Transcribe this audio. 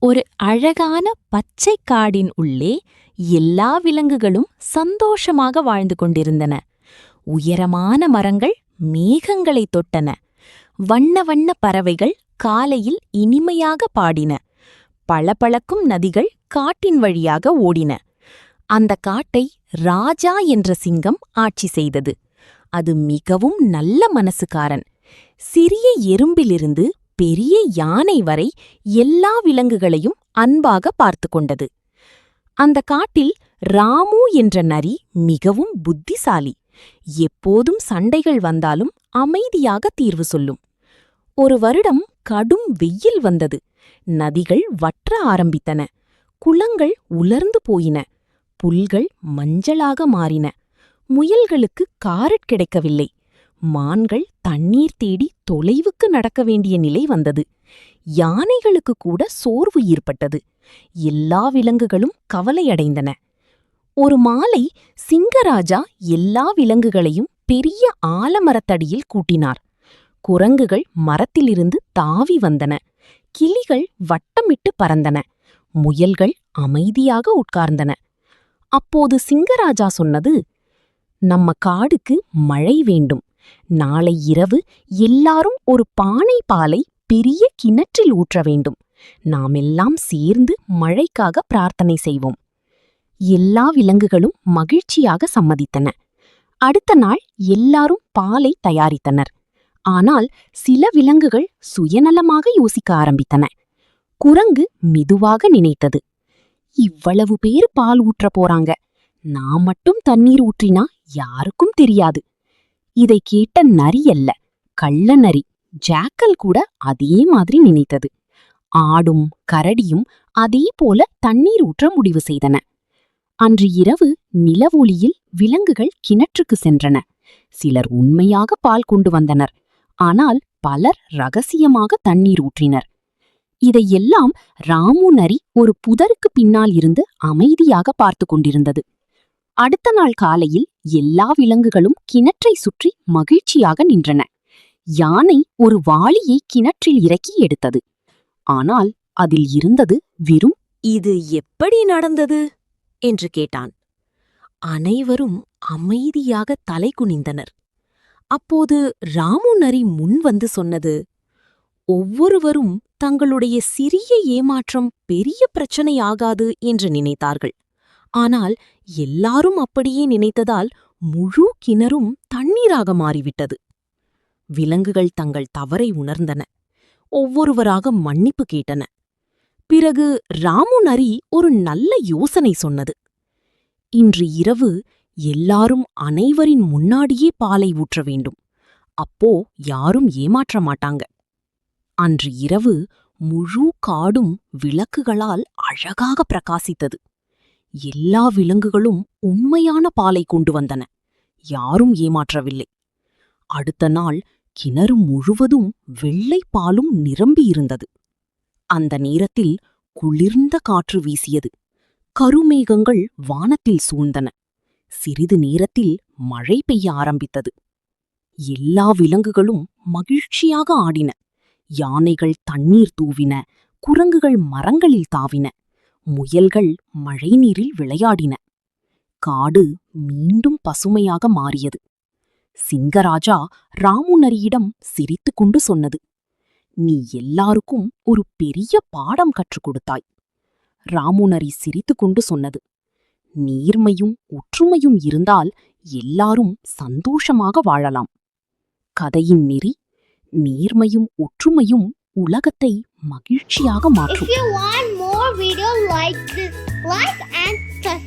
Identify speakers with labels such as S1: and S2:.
S1: ஒரு அழகான பச்சை காடின் உள்ளே எல்லா விலங்குகளும் சந்தோஷமாக வாழ்ந்து கொண்டிருந்தன. உயரமான மரங்கள் மேகங்களைத் தொட்டன. வண்ண வண்ண பறவைகள் காலையில் இனிமையாக பாடின. பளபளக்கும் நதிகள் காட்டின் வழியாக ஓடின. அந்த காட்டை ராஜா என்ற சிங்கம் ஆட்சி செய்தது. அது மிகவும் நல்ல மனசுக்காரன். சிறிய எறும்பிலிருந்து பெரிய யானை வரை எல்லா விலங்குகளையும் அன்பாக பார்த்து கொண்டது. அந்த காட்டில் ராமு என்ற நரி மிகவும் புத்திசாலி. எப்போதும் சண்டைகள் வந்தாலும் அமைதியாக தீர்வு சொல்லும். ஒரு வருடம் கடும் வெயில் வந்தது. நதிகள் வற்ற ஆரம்பித்தன. குளங்கள் உலர்ந்து போயின. புல்கள் மஞ்சளாக மாறின. முயல்களுக்கு காரட் கிடைக்கவில்லை. மான்கள் தண்ணீர் தேடி தொலைவுக்கு நடக்க வேண்டிய நிலை வந்தது. யானைகளுக்கு கூட சோர்வு ஏற்பட்டது. எல்லா விலங்குகளும் கவலையடைந்தன. ஒரு மாலை சிங்கராஜா எல்லா விலங்குகளையும் பெரிய ஆலமரத்தடியில் கூட்டினார். குரங்குகள் மரத்திலிருந்து தாவி வந்தன. கிளிகள் வட்டமிட்டு பறந்தன. முயல்கள் அமைதியாக உட்கார்ந்தன. அப்போது சிங்கராஜா சொன்னது, நம்ம காடுக்கு மழை வேண்டும். நாளை இரவு எல்லாரும் ஒரு பானை பாலை பெரிய கிணற்றில் ஊற்ற வேண்டும். நாமெல்லாம் சேர்ந்து மழைக்காக பிரார்த்தனை செய்வோம். எல்லா விலங்குகளும் மகிழ்ச்சியாக சம்மதித்தன. அடுத்த நாள் எல்லாரும் பாலை தயாரித்தனர். ஆனால் சில விலங்குகள் சுயநலமாக யோசிக்க ஆரம்பித்தன. குரங்கு மெதுவாக நினைத்தது, இவ்வளவு பேர் பால் ஊற்ற போறாங்க, நான் மட்டும் தண்ணீர் ஊற்றினா யாருக்கும் தெரியாது. இதை கேட்ட நரி அல்ல, கள்ள நரி ஜாக்கல் கூட அதே மாதிரி நினைத்தது. ஆடும் கரடியும் அதே போல தண்ணீர் ஊற்ற முடிவு செய்தன. அன்று இரவு நிலவொளியில் விலங்குகள் கிணற்றுக்கு சென்றன. சிலர் உண்மையாக பால் கொண்டு வந்தனர். ஆனால் பலர் ரகசியமாக தண்ணீர் ஊற்றினர். இதையெல்லாம் ராமு நரி ஒரு புதருக்கு பின்னால் இருந்து அமைதியாக பார்த்து கொண்டிருந்தது. அடுத்த நாள் காலையில் எல்லா விலங்குகளும் கிணற்றை சுற்றி மகிழ்ச்சியாக நின்றன. யானை ஒரு வாளியை கிணற்றில் இறக்கி எடுத்தது. ஆனால் அதில் இருந்தது வெறும்.
S2: இது எப்படி நடந்தது என்று கேட்டான். அனைவரும் அமைதியாக தலை குனிந்தனர். அப்போது ராமு நரி முன் வந்து சொன்னது, ஒவ்வொருவரும் தங்களுடைய சிறிய ஏமாற்றம் பெரிய பிரச்சனையாகாது என்று நினைத்தார்கள். ஆனால் எல்லாரும் அப்படியே நினைத்ததால் முழு கிணறும் தண்ணீராக மாறிவிட்டது. விலங்குகள் தங்கள் தவறை உணர்ந்தன. ஒவ்வொருவராக மன்னிப்பு கேட்டன. பிறகு ராமு நரி ஒரு நல்ல யோசனை சொன்னது. இன்று இரவு எல்லாரும் அனைவரின் முன்னாடியே பாலை ஊற்ற வேண்டும். அப்போ யாரும் ஏமாற்ற மாட்டாங்க. அன்று இரவு முழு காடும் விளக்குகளால் அழகாக பிரகாசித்தது. எல்லா விலங்குகளும் உண்மையான பாலை கொண்டு வந்தன. யாரும் ஏமாற்றவில்லை. அடுத்த நாள் கிணறு முழுவதும் வெள்ளை பாலும் நிரம்பியிருந்தது. அந்த நேரத்தில் குளிர்ந்த காற்று வீசியது. கருமேகங்கள் வானத்தில் சூழ்ந்தன. சிறிது நேரத்தில் மழை பெய்ய ஆரம்பித்தது. எல்லா விலங்குகளும் மகிழ்ச்சியாக ஆடின. யானைகள் தண்ணீர் தூவின. குரங்குகள் மரங்களில் தாவின. முயல்கள் மழைநீரில் விளையாடின. காடு மீண்டும் பசுமையாக மாறியது. சிங்கராஜா ராமு நரியிடம் சிரித்துக்கொண்டு சொன்னது, நீ எல்லாருக்கும் ஒரு பெரிய பாடம் கற்றுக் கொடுத்தாய். ராமு நரி சிரித்துக்கொண்டு சொன்னது, நேர்மையும் ஒற்றுமையும் இருந்தால் எல்லாரும் சந்தோஷமாக வாழலாம். கதையின் நெறி, நேர்மையும் ஒற்றுமையும் உலகத்தை மகிழ்ச்சியாக மாற்றும்.
S3: If you want more videos like this, like and subscribe.